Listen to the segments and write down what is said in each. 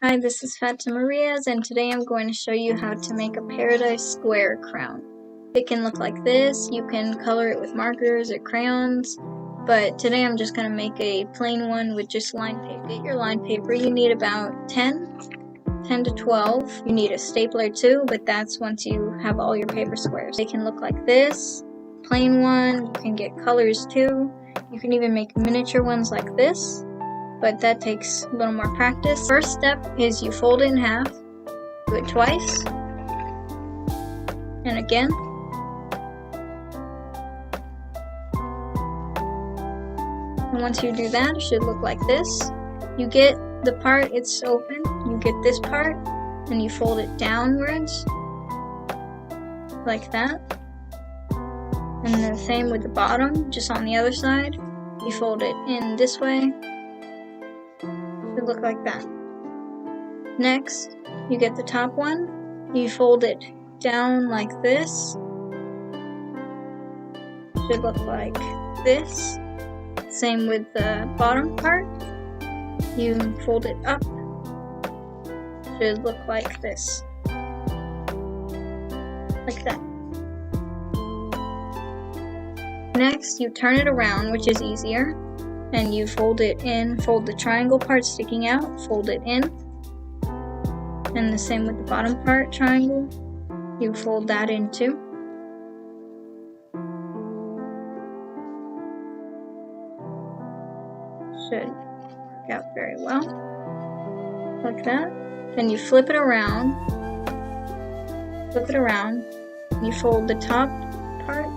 Hi, this is Fatima Riaz, and today I'm going to show you how to make a Paradise Square crown. It can look like this. You can color it with markers or crayons, but today I'm just going to make a plain one with just line paper. Get your line paper. You need about 10 to 12. You need a stapler too, but that's once you have all your paper squares. They can look like this, plain one. You can get colors too. You can even make miniature ones like this, but that takes a little more practice. First step is you fold it in half, do it twice, and again. And once you do that, it should look like this. You get the part it's open, you get this part, and you fold it downwards, like that. And the same with the bottom, just on the other side. You fold it in this way. Look like that. Next, you get the top one, you fold it down like this. Should look like this. Same with the bottom part. You fold it up. Should look like this. Like that. Next, you turn it around, which is easier. And you fold it in, fold the triangle part sticking out, fold it in. And the same with the bottom part, triangle, you fold that in too. Should work out very well, like that. Then you flip it around, you fold the top part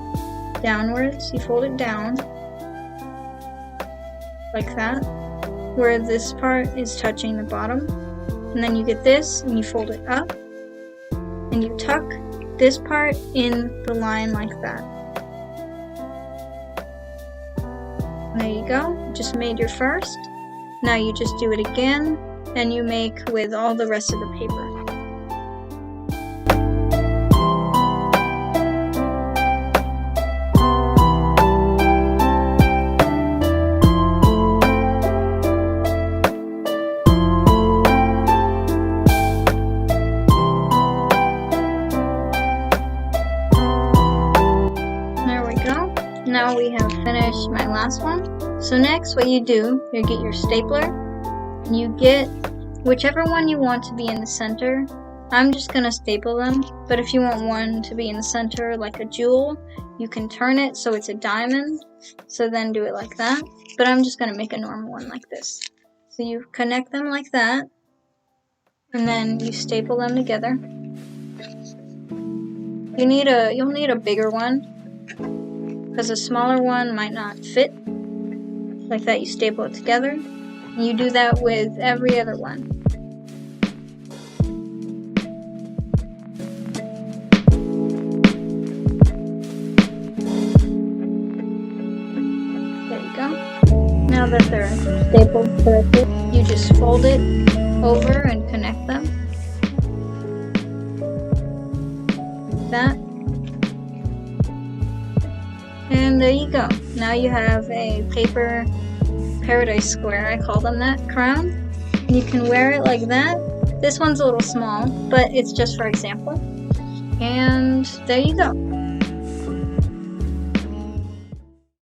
downwards, you fold it down, like that, where this part is touching the bottom. And then you get this and you fold it up and you tuck this part in the line like that. And there you go, you just made your first. Now you just do it again and you make with all the rest of the paper. Now we have finished my last one. So next what you do, you get your stapler, and you get whichever one you want to be in the center. I'm just going to staple them, but if you want one to be in the center like a jewel, you can turn it so it's a diamond, so then do it like that. But I'm just going to make a normal one like this. So you connect them like that, and then you staple them together. You'll need a bigger one, because a smaller one might not fit. Like that, you staple it together. And you do that with every other one. There you go. Now that they're stapled correctly, you just fold it over and connect them. Like that. And there you go. Now you have a paper Paradise Square, I call them that, crown. And you can wear it like that. This one's a little small, but it's just for example. And there you go.